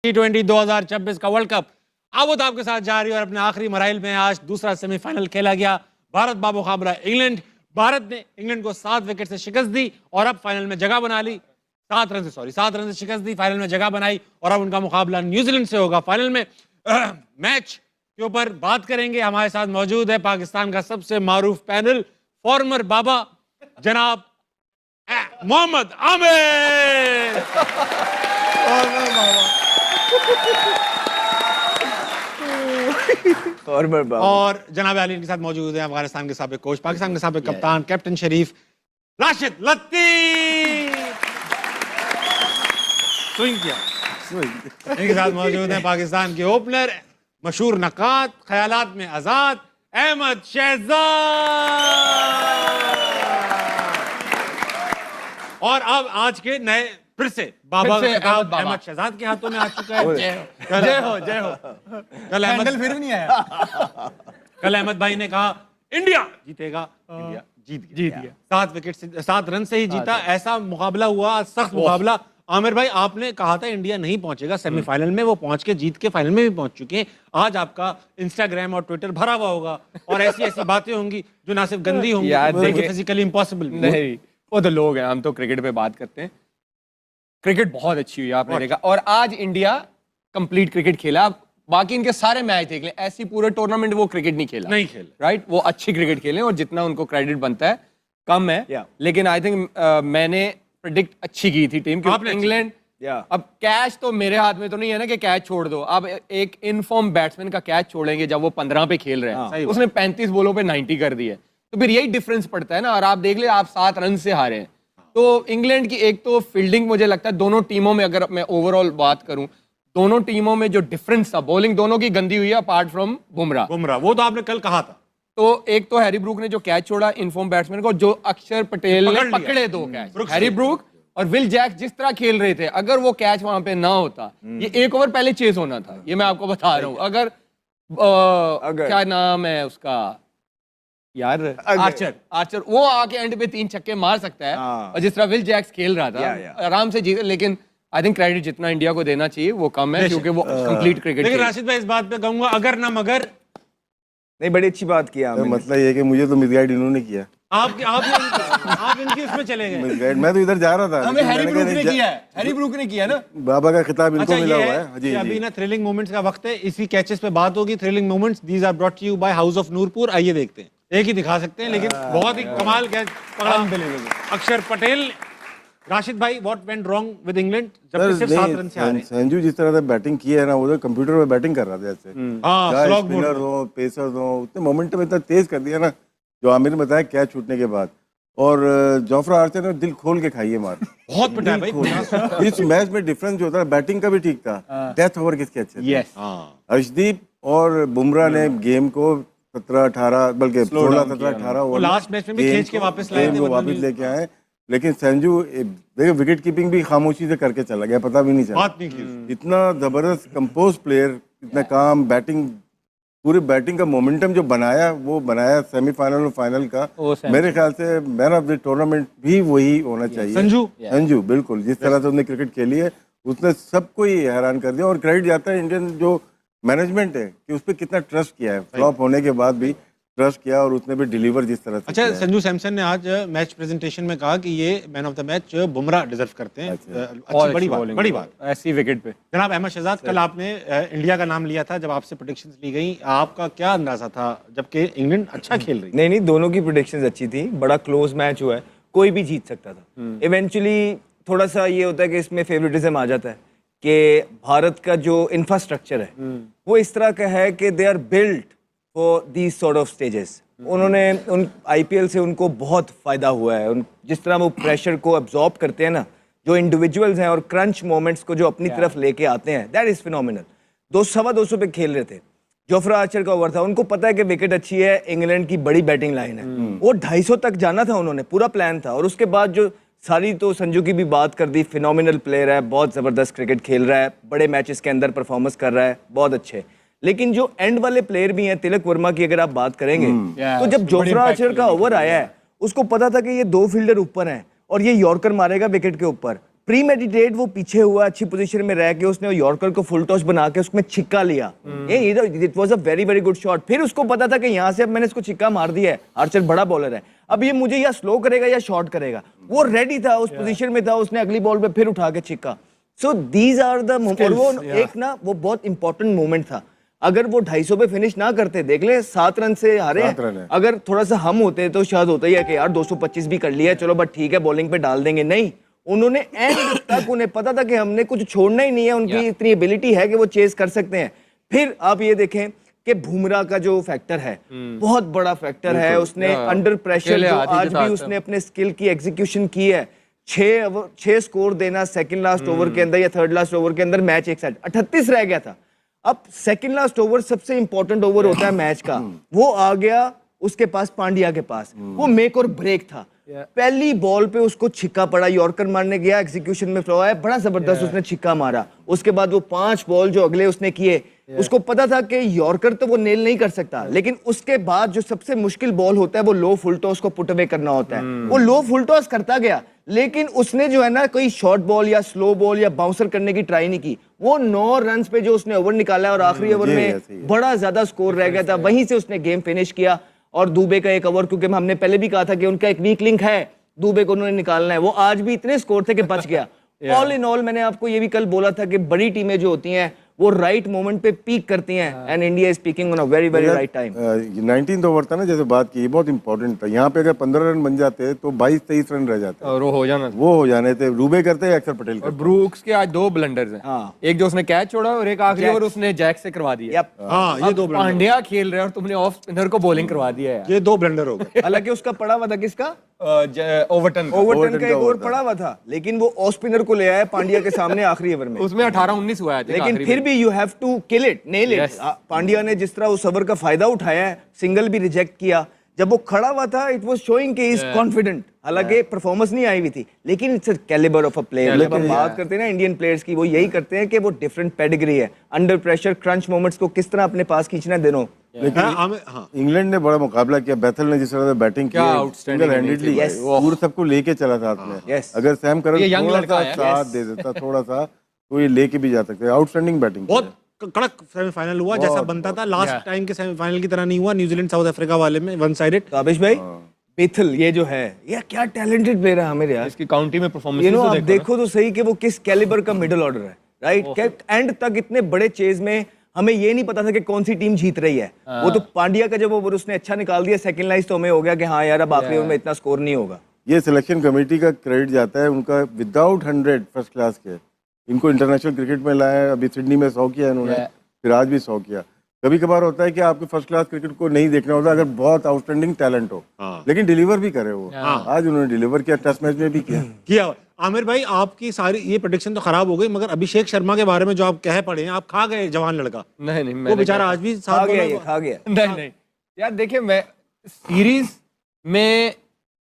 T20 2026 का world cup Abu Dhabi के साथ जारी और अपने आखिरी मराइल में आज दूसरा सेमीफाइनल खेला गया। भारत बामुकाबला इंग्लैंड। भारत ने इंग्लैंड को 7 विकेट से शिकस्त दी और अब फाइनल में जगह बना ली। 7 रन से शिकस्त दी, फाइनल में जगह बनाई और अब उनका मुकाबला न्यूजीलैंड से होगा फाइनल में। मैच के ऊपर बात करेंगे। हमारे साथ मौजूद है पाकिस्तान का सबसे मारूफ पैनल, फॉर्मर बाबा जनाब मोहम्मद आमिर। और जनाब अली के साथ मौजूद है अफगानिस्तान के साबिक कोच, पाकिस्तान के साबिक कप्तान, कैप्टन शरीफ राशिद लतीफ। स्विंग किया। इनके साथ मौजूद है पाकिस्तान के ओपनर, मशहूर नकात, ख्यालात में आजाद, अहमद शहजाद। और अब आज के नए फिर से बाबा अहमद शहजाद के हाथों में आ चुका है। जय हो जय हो। कल अहमद फिर नहीं आया। कल अहमद भाई ने कहा इंडिया जीतेगा, इंडिया जीत गया। 7 विकेट से 7 रन से ही जीता। ऐसा मुकाबला हुआ, सख्त मुकाबला। आमिर भाई, आपने कहा था इंडिया नहीं पहुंचेगा सेमीफाइनल में, वो पहुंच के जीत के फाइनल में भी पहुंच चुके हैं। आज आपका इंस्टाग्राम और ट्विटर भरा हुआ होगा और ऐसी ऐसी बातें होंगी जो ना सिर्फ गंदी होंगी, फिजिकली इम्पॉसिबल नहीं। वो तो लोग हैं, हम तो क्रिकेट पे बात करते हैं। क्रिकेट बहुत अच्छी हुई आपने देखा, और आज इंडिया कंप्लीट क्रिकेट खेला। बाकी इनके सारे मैच देख लें, ऐसी पूरे टूर्नामेंट वो क्रिकेट नहीं खेला, राइट। वो अच्छी क्रिकेट खेले और जितना उनको क्रेडिट बनता है कम है। लेकिन आई थिंक मैंने प्रेडिक्ट अच्छी की थी टीम, क्योंकि इंग्लैंड अब कैच तो मेरे हाथ में तो नहीं है ना कि कैच छोड़ दो। अब एक इनफॉर्म बैट्समैन का कैच छोड़ेंगे जब वो 15 पे खेल रहे हैं, उसने 35 बॉलों पे 90 कर दी है, तो फिर यही डिफरेंस पड़ता है ना। और आप देख ले, आप 7 रन से हारे हैं। तो इंग्लैंड की एक तो फील्डिंग, मुझे लगता है दोनों टीमों में, अगर मैं ओवरऑल बात करूं, दोनों टीमों में जो डिफरेंस था, बॉलिंग दोनों की गंदी हुई है अपार्ट फ्रॉम बुमराह। वो तो आपने कल कहा था। तो एक तो हैरी ब्रूक ने जो कैच छोड़ा इनफॉर्म बैट्समैन को, जो अक्षर पटेल ने पकड़े 2 कैच। हैरी ब्रूक और विल जैक जिस तरह खेल रहे थे, अगर वो कैच वहां पे ना होता, ये 1 ओवर पहले चेस होना था। ये मैं आपको बता रहा हूं। अगर क्या नाम है उसका यार, आर्चर वो आके एंड पे 3 छक्के मार सकता है, और जिस तरह विल जैक्स खेल रहा था आराम से जीते। लेकिन आई थिंक क्रेडिट जितना इंडिया को देना चाहिए वो कम है, क्योंकि वो कंप्लीट क्रिकेट। लेकिन राशिद भाई, इस बात पे कहूंगा, अगर ना मगर नहीं, बड़ी अच्छी बात किया। मतलब ये कि मुझे तो मिसगाइड इन्होंने किया। आप इनकी उसमें चले गए। मिसगाइड, मैं तो इधर जा रहा था। हमें हैरी ब्रूक ने किया है, हैरी ब्रूक ने किया ना। बाबा का खिताब इनको मिला हुआ है। जी, अभी ना थ्रिलिंग मोमेंट्स का वक्त है, इसी कैचेस पे बात होगी। Thrilling moments these are brought to you by house of Noorpur. आइए देखते हैं। एक ही दिखा सकते हैं, लेकिन बहुत ही कमाल कैच पकड़ा अक्षर पटेल। राशिद भाई, what went wrong with England जब सिर्फ 7 रन से हारे? संजू जिस तरह से बैटिंग की है ना, वो तो कंप्यूटर पे बैटिंग कर रहा था ऐसे। हां, स्पिनर हो, पेसर हो, उतने मोमेंटम इतना तेज कर दिया ना, जो आमिर ने बताया कैच छूटने के बाद। और जोफ्रा आर्चर ने दिल खोल के खाई है मार। बहुत पिटा है भाई। इस मैच में डिफरेंस जो था, बैटिंग का भी ठीक था, डेथ ओवर किसके अच्छे थे। अर्शदीप और बुमराह ने गेम को 17-18 बल्कि 16-17-18 ओवर लास्ट मैच में भी खींच के वापस लाए थे, वापस लेके आए। लेकिन संजू देखो, विकेट कीपिंग भी खामोशी से करके चला गया, पता भी नहीं चला। इतना जबरदस्त कंपोज प्लेयर, इतना काम, बैटिंग, पूरी बैटिंग का मोमेंटम जो बनाया, वो बनाया सेमीफाइनल और फाइनल का। मेरे ख्याल से मैन ऑफ द टूर्नामेंट भी वही होना चाहिए, संजू। बिल्कुल, जिस तरह से उसने क्रिकेट खेली है, उसने सबको ही हैरान कर दिया। और क्रेडिट जाता है इंडियन जो मैनेजमेंट है कि उस पर कितना ट्रस्ट किया है, फ्लॉप होने के बाद भी ट्रस्ट किया, और उसने भी डिलीवर जिस तरह से। अच्छा, संजू सैमसन ने आज मैच प्रेजेंटेशन में कहा कि ये man of the match Bumrah deserve करते हैं। अच्छी बड़ी बात ऐसी विकेट पे। जनाब अहमद शहजाद, कल आपने इंडिया का नाम लिया था जब आपसे प्रेडिक्शंस ली गई, आपका क्या अंदाजा था जबकि इंग्लैंड अच्छा खेल रही? नहीं, दोनों की प्रेडिक्शंस अच्छी थी। बड़ा क्लोज मैच हुआ है, कोई भी जीत सकता था। इवेंचुअली थोड़ा सा ये होता है कि इसमें फेवरेटिज्म आ जाता है कि भारत का जो इंफ्रास्ट्रक्चर है वो इस तरह का है कि they are built for these sort of stages. उन्होंने उन आईपीएल से उनको बहुत फ़ायदा हुआ है। जिस तरह वो प्रेशर को अब्जॉर्ब करते हैं ना, जो इंडिविजुअल्स हैं, और क्रंच मोमेंट्स को जो अपनी तरफ लेके आते हैं, दैट इज़ फिनोमिनल। 200 पे खेल रहे थे, जोफ्रा आर्चर का ओवर था, उनको पता है कि विकेट अच्छी है, इंग्लैंड की बड़ी बैटिंग लाइन है, वो 250 तक जाना था, उन्होंने पूरा प्लान था। और उसके बाद जो सारी, तो संजू की भी बात कर दी, फिनोमिनल प्लेयर है, बहुत ज़बरदस्त क्रिकेट खेल रहा है, बड़े मैचेस के अंदर परफॉर्मेंस कर रहा है, बहुत अच्छे। लेकिन जो एंड वाले प्लेयर भी हैं, तिलक वर्मा की अगर आप बात करेंगे, तो जब जोफ्रा आर्चर का ओवर आया है, उसको पता था कि ये 2 फील्डर ऊपर हैं और ये यॉर्कर मारेगा विकेट के ऊपर, प्रीमेडिटेट वो पीछे हुआ, अच्छी पोजीशन में रह के उसने यॉर्कर को फुल टॉस बना के उसमें छिक्का लिया। It was a very very good shot. फिर उसको पता था कि यहाँ से अब मैंने इसको छिक्का मार दिया है, आर्चर बड़ा बॉलर है, अब ये मुझे या स्लो करेगा या शॉट करेगा। वो रेडी था, उस पोजीशन में था, उसने अगली बॉल पे फिर उठा के छिक्का। So these are the moment. वो एक ना वो बहुत इंपॉर्टेंट मोमेंट था। अगर वो 250 पे फिनिश ना करते, देख ले 7 रन से हारे हैं। अगर थोड़ा सा हम होते तो शायद होता ही है कि यार 225 भी कर लिया, चलो बट ठीक है बॉलिंग पे डाल देंगे। नहीं, उन्होंने एंड तक उन्हें पता था कि हमने कुछ छोड़ना ही नहीं है, उनकी इतनी एबिलिटी है कि वो चेस कर सकते हैं। फिर आप ये देखें कि बुमराह का जो फैक्टर है बहुत बड़ा फैक्टर है। उसने अंडर प्रेशर आज भी उसने अपने स्किल की एग्जीक्यूशन की है। 6 स्कोर देना सेकंड लास्ट ओवर के अंदर या थर्ड लास्ट ओवर के अंदर, मैच एक साइड 38 रह गया था। अब सेकंड लास्ट ओवर सबसे इंपॉर्टेंट ओवर होता है मैच का, वो आ गया उसके पास, पांड्या के पास। वो मेक और ब्रेक था। पहली बॉल पे उसको छिक्का पड़ा, यॉर्कर मारने गया, एग्जीक्यूशन में फ्लो आया, बड़ा जबरदस्त उसने छिक्का मारा। उसके बाद वो 5 बॉल जो अगले उसने किए, उसको पता था कि यॉर्कर तो वो नेल नहीं कर सकता, लेकिन उसके बाद जो सबसे मुश्किल बॉल होता है वो लो फुल टॉस को पुट अवे करना होता है। वो लो फुल टॉस करता गया, लेकिन उसने जो है ना कोई शॉर्ट बॉल या स्लो बॉल या बाउंसर करने की ट्राई नहीं की। वो 9 रन पे जो उसने ओवर निकाला और आखिरी ओवर में बड़ा ज्यादा स्कोर रह गया था, वहीं से उसने गेम फिनिश किया। और दुबे का एक ओवर, क्योंकि हमने पहले भी कहा था कि उनका एक वीक लिंक है, दुबे को उन्होंने निकालना है, वो आज भी इतने स्कोर थे कि बच गया। ऑल इन ऑल मैंने आपको ये भी कल बोला था कि बड़ी टीमें जो होती हैं वो राइट मोमेंट पे पीक करती हैं, and India is peeking on a very very right time. 19th over था ना, जैसे बात की, बहुत इंपॉर्टेंट था। यहाँ पे अगर 15 रन बन जाते तो 22-23 रन रह जाते और वो हो जाने थे। रूबे करते हैं, अक्षर पटेल और ब्रूक्स के आज 2 ब्लंडर्स हैं। एक जो उसने कैच छोड़ा और एक आखिरी ओवर उसने जैक से करवा दिया। हाँ, ये 2 ब्लंडर। पांड्या खेल रहे और तुमने ऑफ स्पिनर को बॉलिंग करवा दिया है। ये 2 ब्लंडर हो गए। हालांकि उसका पड़ा हुआ था किसका, ओवरटन का एक ओवर पड़ा हुआ था, लेकिन वो ऑफ स्पिनर को ले आया पांड्या के सामने आखिरी ओवर में। उसमें 18-19 हुआ है, लेकिन फिर भी you have to kill it, nail it. Pandya ने जिस तरह उस ओवर का फायदा उठाया है, सिंगल भी रिजेक्ट किया, जब वो खड़ा हुआ था इट वाज शोइंग कि इज कॉन्फिडेंट। हालांकि परफॉर्मेंस नहीं आई हुई थी, लेकिन it's a calibre of a player. जब हम बात करते हैं ना इंडियन प्लेयर्स की, वो यही करते हैं कि वो डिफरेंट पेडिग्री है, अंडर प्रेशर क्रंच मोमेंट्स को किस तरह अपने पास खींचना है दोनों। लेकिन इंग्लैंड ने बड़ा मुकाबला किया, बैथल ने जिस तरह से बैटिंग की, सिंगल हैंडेडली पूरा सबको लेके चला था आपने। अगर सैम करन थोड़ा सा साथ दे देता, थोड़ा सा, तो ये लेके भी जा सकते हैं। आउटस्टैंडिंग बैटिंग, बहुत कड़क सेमीफाइनल हुआ, जैसा बनता था। लास्ट टाइम के सेमीफाइनल की तरह नहीं हुआ, न्यूजीलैंड साउथ अफ्रीका वाले में वन साइडेड। काबिश भाई, बेथल ये जो है, ये क्या टैलेंटेड प्लेयर है हमें यार। इसकी काउंटी में परफॉर्मेंस यू नो, आप देखो तो सही कि वो किस कैलिबर का मिडिल ऑर्डर है, राइट। एंड तक इतने बड़े चेज में हमें ये नहीं पता था कि कौन सी टीम जीत रही है। वो तो पांड्या का जब ओवर उसने अच्छा निकाल दिया सेकंड लाइन, तो हमें हो गया कि हाँ यार अब आखिरी ओवर में इतना स्कोर नहीं होगा। ये सिलेक्शन कमेटी का क्रेडिट जाता है उनका, विदाउट 100 फर्स्ट क्लास के इनको इंटरनेशनल क्रिकेट में लाया। अभी सिडनी में 100 किया इन्होंने, फिर आज भी 100 किया। कभी कभार होता है कि आपको फर्स्ट क्लास क्रिकेट को नहीं देखना होता अगर बहुत आउटस्टैंडिंग टैलेंट हो, लेकिन डिलीवर भी करे वो। आज उन्होंने डिलीवर किया, टेस्ट मैच में भी किया। आमिर भाई, आपकी सारी ये प्रेडिक्शन तो खराब हो गई, मगर अभिषेक शर्मा के बारे में जो आप कह पड़े हैं, आप खा गए जवान लड़का। नहीं, वो बेचारा आज भी खा गया। नहीं यार, देखिए मैं सीरीज में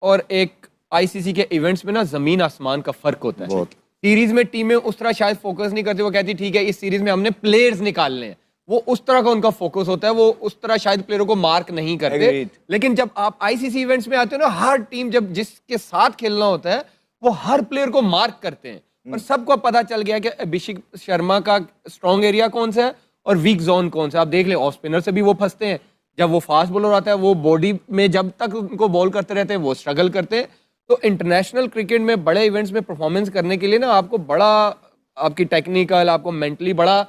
और एक आईसीसी के इवेंट्स में ना जमीन आसमान का फर्क होता है। सीरीज में टीमें उस तरह शायद फोकस नहीं करती, वो कहती ठीक है इस सीरीज में हमने प्लेयर्स निकालने हैं, वो उस तरह का उनका फोकस होता है, वो उस तरह शायद प्लेयरों को मार्क नहीं करते। लेकिन जब आप आईसीसी इवेंट्स में आते हो ना, हर टीम जब जिसके साथ खेलना होता है वो हर प्लेयर को मार्क करते हैं, और सबको पता चल गया कि अभिषेक शर्मा का स्ट्रॉन्ग एरिया कौन सा है और वीक जोन कौन सा। आप देख लें, ऑफ स्पिनर से भी वो फंसते हैं, जब वो फास्ट बॉलर आता है वो बॉडी में जब तक उनको बॉल करते रहते हैं वो स्ट्रगल करते हैं। तो इंटरनेशनल क्रिकेट में बड़े इवेंट्स में परफॉर्मेंस करने के लिए ना आपको बड़ा, आपकी टेक्निकल, आपको मेंटली बड़ा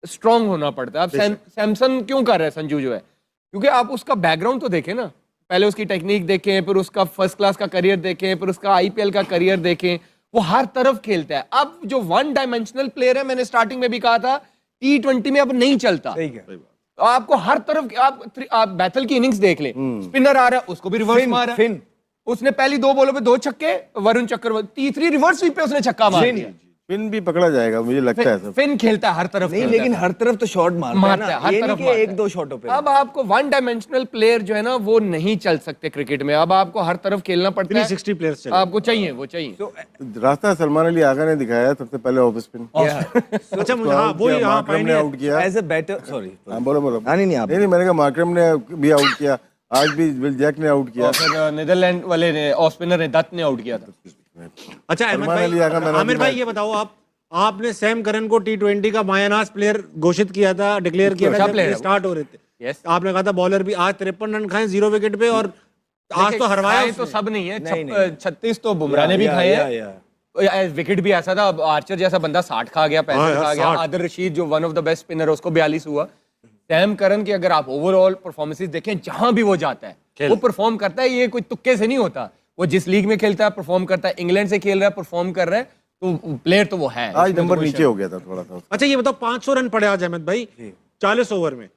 स्ट्रांग होना पड़ता है। अब सैमसन क्यों कर रहा है संजू जो है, क्योंकि आप उसका बैकग्राउंड तो देखें ना, पहले उसकी टेक्निक देखें, फिर उसका फर्स्ट क्लास का करियर देखें, फिर उसका आईपीएल का करियर देखें, वो हर तरफ खेलता है। अब जो 1 डायमेंशनल प्लेयर है, मैंने स्टार्टिंग में भी कहा था, T20 में अब नहीं चलता। आपको हर तरफ, आप बैथल की इनिंग्स देख ले, स्पिनर आ रहा है उसको भी रिवर्स मारा, उसने पहली 2 बॉलों पे 2 छक्के, वरुण चक्रवर्ती तीसरी रिवर्स स्वीप पे उसने छक्का मार दिया। फिन भी पकड़ा जाएगा मुझे लगता है। फिन खेलता है हर तरफ नहीं, लेकिन हर तरफ तो शॉट मारता है, हर तरफ 1-2 शॉटों पे। अब आपको 1 डायमेंशनल प्लेयर जो है ना वो नहीं चल सकते क्रिकेट में, अब आपको हर तरफ खेलना पड़ता है। 360 प्लेयर्स आपको चाहिए, वो चाहिए। रास्ता सलमान अली आगा ने दिखाया सबसे पहले ऑफ स्पिन। अच्छा, मुझे वो यहाँ मार्करम ने आउट किया एज अ बैटर। सॉरी, बोलो। नहीं, मैंने कहा मार्करम ने भी आउट किया, आज भी विल जैक ने आउट किया, फिर नीदरलैंड वाले ने ऑफ स्पिनर ने दत्त ने आउट किया था। अच्छा अहमद सलमान अली आगा भाई, मैन ऑफ आमिर द भाई मैच। ये बताओ आपने सैम करन को T20 का मायानाज प्लेयर घोषित किया था, डिक्लेयर किया था अच्छा जब player ये है वो। स्टार्ट हो रहे थे। Yes. आपने कहा था बॉलर भी आज 53 रन खाए 0 विकेट पे, और आज तो हरवाया खाए तो उसने। सब नहीं है, नहीं। 36 तो बुमराह ने भी खाए या, हैं। विकेट भी ऐसा था, आर्चर जैसा बंदा 60 खा गया, 65 यार, खा गया। 60। आदिल रशीद जो one of the best spinner है उसको 42 हुआ। सैम करन की अगर आप ओवरऑल परफॉर्मेंसेस देखें, जहां भी वो जाता है वो परफॉर्म करता है। ये कोई तुक्के से नहीं होता, वो जिस लीग में खेलता है परफॉर्म करता है। इंग्लैंड से खेल रहा है, परफॉर्म कर रहा है, तो प्लेयर तो वो है। आज नंबर नीचे हो गया था थोड़ा सा। अच्छा ये बताओ 500 रन पड़े आज अहमद भाई 40 ओवर में,